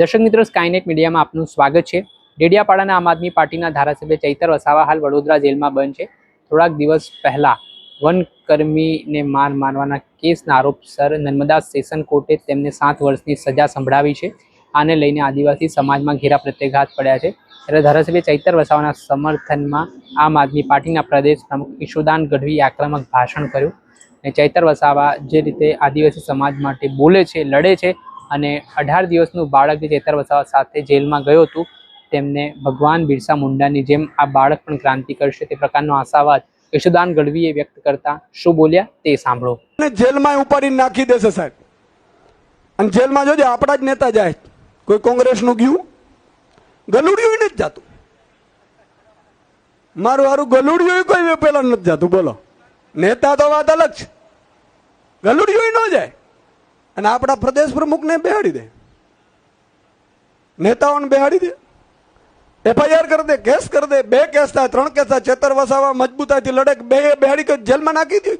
દર્શક મિત્રો, સ્કાયનેટ મીડિયામાં આપનું સ્વાગત છે। ડેડિયાપાડાના આમ આદમી પાર્ટીના ધારાસભ્ય ચૈતર વસાવા હાલ વડોદરા જેલમાં બંધ છે। થોડાક દિવસ પહેલા વનકર્મીને મારવાના કેસના આરોપસર નર્મદા સેશન કોર્ટે તેમને 7 વર્ષની સજા સંભળાવી છે। આને લઈને આદિવાસી સમાજમાં ઘેરા પ્રત્યાઘાત પડ્યા છે। ત્યારે ધારાસભ્ય ચૈતર વસાવાના સમર્થનમાં આમ આદમી પાર્ટીના પ્રદેશ પ્રમુખ ઈશુદાન ગઢવીએ આક્રમક ભાષણ કર્યું અને ચૈતર વસાવા જે રીતે આદિવાસી સમાજ માટે બોલે છે, લડે છે અને 18 દિવસનું બાળક જે ચૈતર વસાવા સાથે જેલમાં ગયો હતું તેમને ભગવાન બિરસા મુંડાની જેમ આ બાળક પણ ક્રાંતિ કરશે તે પ્રકારનો આશાવાદ ઈશુદાન ગઢવીએ વ્યક્ત કરતા શું બોલ્યા તે સાંભળો। જેલમાં ઉપાડીને નાખી દેશે સાહેબ, અને જેલમાં જોજે આપણા જ નેતા જાય, કોઈ કોંગ્રેસનું ગયું ગલુડિયું નથી જાતું, મારું હારું ગલુડિયું કોઈ પેલા નથી જાતું। બોલો, નેતા તો વાત અલગ છે, ગલુડિયું ન જાય અને આપણા પ્રદેશ પ્રમુખને બેહાડી દે, નેતાઓને બેહાડી દે, FIR કરી દે, કેસ કરી દે, 2 કેસ થાય, 3 કેસ થાય, ચૈતર વસાવા મજબૂતાઈથી લડે, 2 બેહાડી કરી જેલમાં નાખી દે।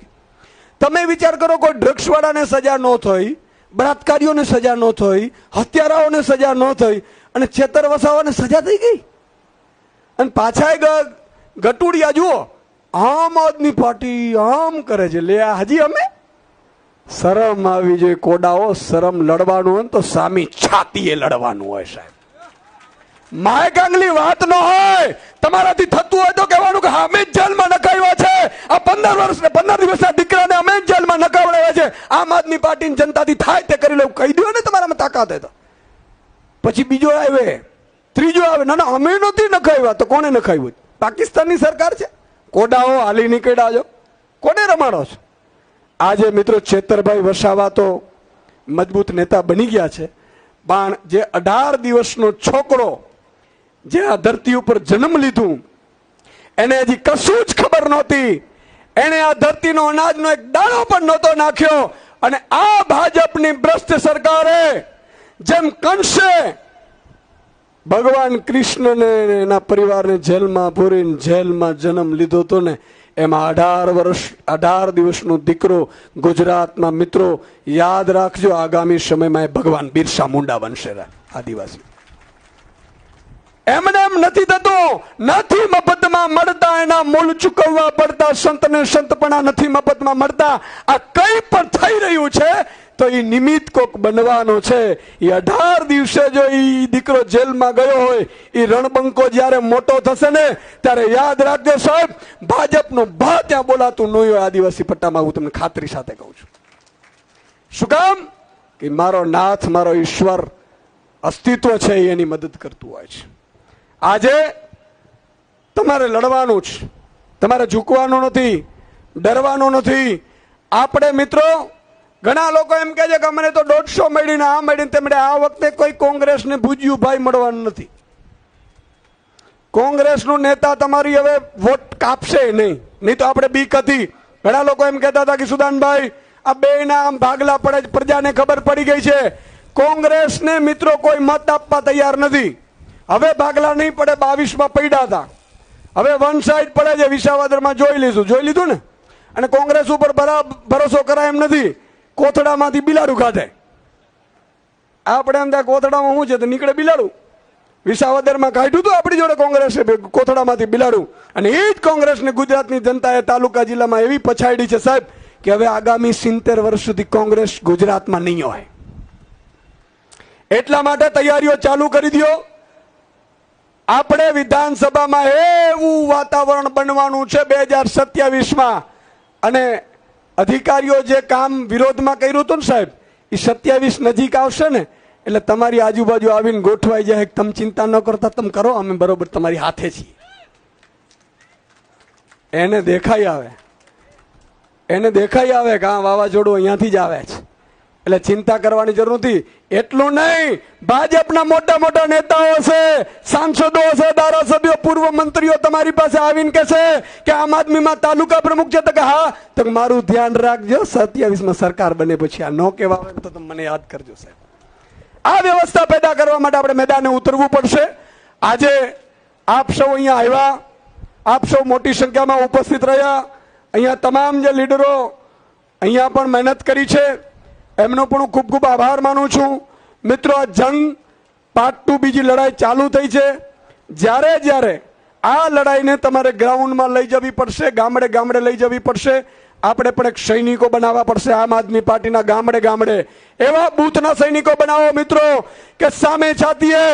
તમે વિચાર કરો, કોઈ ડ્રગ્સવાળાને સજા ન થઈ, બળાત્કારીઓને સજા ન થઈ, હત્યારાઓને સજા ન થઈ અને ચૈતર વસાવાને સજા થઈ ગઈ। અને પાછા ગટુડિયા જુઓ, આમ આદમી પાર્ટી આમ કરે છે, લે હજી અમે શરમ આવી જોઈએ। કોડાઓ, શરમ લડવાનું હોય તો સામી છાતીએ લડવાનું હોય સાહેબ, માય કાંગલી વાત ન હોય। તમારાથી થતું હોય તો કહેવાનું કે અમે જ જેલમાં નખાવ્યા છે, આ 15 દિવસના દીકરાને અમે જ જેલમાં નખાવડાવ્યા છે। આમ આદમી પાર્ટીની જનતાથી થાય તે કરી લેવું, કહી દો ને તમારામાં તાકાત હોય તો। પછી બીજો આવે, ત્રીજો આવે, ના ના અમે નથી નખાવ્યા, તો કોને નખાવ્યું? પાકિસ્તાનની સરકાર છે। કોડાઓ હાલી નીકળ્યા છો, કોને રમાડો છો? આજે મિત્રો ચૈતરભાઈ વસાવા તો મજબૂત નેતા બની ગયા છે, પણ જે 18 દિવસનો છોકરો જે આ ધરતી ઉપર જન્મ લીધું એને હજી કશું જ ખબર નહોતી, એને આ ધરતીનો અનાજનો એક દાણો પણ નહોતો નાખ્યો અને આ ભાજપની ભ્રષ્ટ સરકારે જેમ કંસે ભગવાન કૃષ્ણને એના પરિવારને જેલમાં પૂરીને જેલમાં જન્મ લીધો હતો ને, એમાં 18 દિવસનો દીકરો ગુજરાતમાં મિત્રો યાદ રાખજો, આગામી સમયમાં એ ભગવાન બિરસા મુંડા બનશે। આદિવાસી એમને એમ નથી થતું, નથી મફતમાં મળતા, એના મૂળ ચૂકવવા પડતા, સંતને સંતપણા નથી મફતમાં મળતા। આ કઈ પણ થઈ રહ્યું છે તો એ નિમિત્ત કોક બનવાનો છે। એ 18 દિવસે જો એ દીકરો જેલમાં ગયો હોય, એ રણબંકો જ્યારે મોટો થશે ને ત્યારે યાદ રાખજો સાહેબ, ભાજપનું ભા ત્યાં બોલાતું નહીં હોય આદિવાસી પટ્ટામાં, હું તમને ખાતરી સાથે કહું છું। શું કામ? કે મારો નાથ, મારો ઈશ્વર અસ્તિત્વ છે, એની મદદ કરતું હોય છે। આજે તમારે લડવાનું છે, તમારે ઝૂકવાનું નથી, ડરવાનું નથી। આપણે મિત્રો ઘણા લોકો એમ કહે છે કે અમને તો 150 મળીને આ મળીને તે મળે, આ વખતે કોઈ કોંગ્રેસને ભૂજ્યું ભાઈ મળવાનું નથી। કોંગ્રેસનું નેતા તમારી હવે વોટ કાપશે નહીં તો આપણે બીક હતી। ઘણા લોકો એમ કહેતા હતા કે સુદાનભાઈ આ બેના આમ ભાગલા પડે, પ્રજાને ખબર પડી ગઈ છે, કોંગ્રેસને મિત્રો કોઈ મત આપવા તૈયાર નથી। હવે ભાગલા નહીં પડે, 22માં પડ્યા હતા, હવે વન સાઈડ પડે છે। વિસાવદરમાં જોઈ લીધું ને, અને કોંગ્રેસ ઉપર ભરોસો કરાય એમ નથી। કોથળામાંથી બિલાડું કાઢે, આપણે એમ થાય કોથળામાં શું છે તો નીકળે બિલાડું। વિસાવદરમાં કાઢ્યું હતું આપણી જોડે કોંગ્રેસે કોથળામાંથી બિલાડું, અને એ જ કોંગ્રેસને ગુજરાતની જનતાએ તાલુકા જિલ્લામાં એવી પછાડી છે સાહેબ કે હવે આગામી 70 વર્ષ સુધી કોંગ્રેસ ગુજરાતમાં નહીં હોય। એટલા માટે તૈયારીઓ ચાલુ કરી દો। આપણે વિધાનસભામાં એવું વાતાવરણ બનવાનું છે 2027માં, અને અધિકારીઓ જે કામ વિરોધમાં કર્યું હતું ને સાહેબ, એ 27 નજીક આવશે ને એટલે તમારી આજુબાજુ આવીને ગોઠવાઈ જાય, તમે ચિંતા ન કરતા, તમે કરો, અમે બરોબર તમારી હાથે છીએ। એને દેખાઈ આવે કે આ વાવાઝોડું અહીંયાથી જ આવે છે, એટલે ચિંતા કરવાની જરૂર નથી। એટલું નહીં, ભાજપના મોટા મોટા નેતાઓ છે, સાંસદો છે, ધારાસભ્યો, પૂર્વ મંત્રીઓ તમારી પાસે આવીને કહેશે કે આમ આદમીમાં તાલુકા પ્રમુખ છે, તો કે હા, તો મારું ધ્યાન રાખજો, 27માં સરકાર બને પછી આ ન કહેવા આવે તો તમે મને યાદ કરજો સાહેબ। આ વ્યવસ્થા પેદા કરવા માટે આપણે મેદાને ઉતરવું પડશે। આજે આપ સૌ અહીંયા આવ્યા, આપ સૌ મોટી સંખ્યામાં ઉપસ્થિત રહ્યા, અહીંયા તમામ જે લીડરો અહીંયા પણ મહેનત કરી છે, એમનો પણ હું ખૂબ ખૂબ આભાર માનું છું। મિત્રો, આ જંગ પાર્ટ 2 બીજી લડાઈ ચાલુ થઈ છે. જ્યારે જ્યારે આ લડાઈને તમારે ગ્રાઉન્ડમાં લઈ જવી પડશે, ગામડે ગામડે લઈ જવી પડશે. આપણે પણ એક સૈનિકો બનાવવા પડશે. આમ આદમી પાર્ટીના ગામડે ગામડે એવા બૂથના સૈનિકો બનાવો મિત્રો કે સામે છાતીએ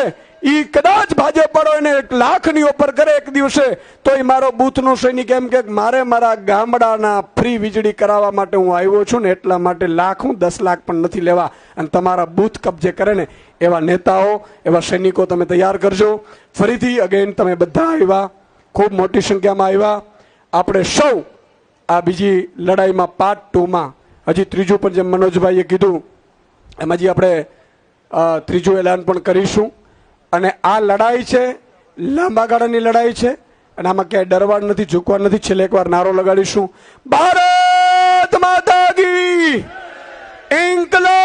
ઈ કદાચ ભાજપ વાળો એને 1 લાખની ઓફર કરે એક દિવસે તો એ મારો બૂથનો સૈનિક એમ કે મારે મારા ગામડાના ફ્રી વીજળી કરાવવા માટે હું આવ્યો છું ને એટલા માટે લાખ હું 10 લાખ પણ નથી લેવા અને તમારા બૂથ કબજે કરે ને એવા નેતાઓ, એવા સૈનિકો તમે તૈયાર કરજો. ફરીથી અગેન તમે બધા આવ્યા, ખૂબ મોટી સંખ્યામાં આવ્યા. આપણે સૌ આ બીજી લડાઈમાં પાર્ટ 2માં હજી ત્રીજું પણ જેમ મનોજભાઈએ કીધું એમ હજી આપણે ત્રીજું એલાન પણ કરીશું. અને આ લડાઈ છે લાંબા ગાળાની લડાઈ છે અને આમાં ક્યાંય ડરવા નથી, ઝૂકવા નથી. છેલ્લે એકવાર નારો લગાડીશું, ભારત માતા કી ઇન્કલાબ.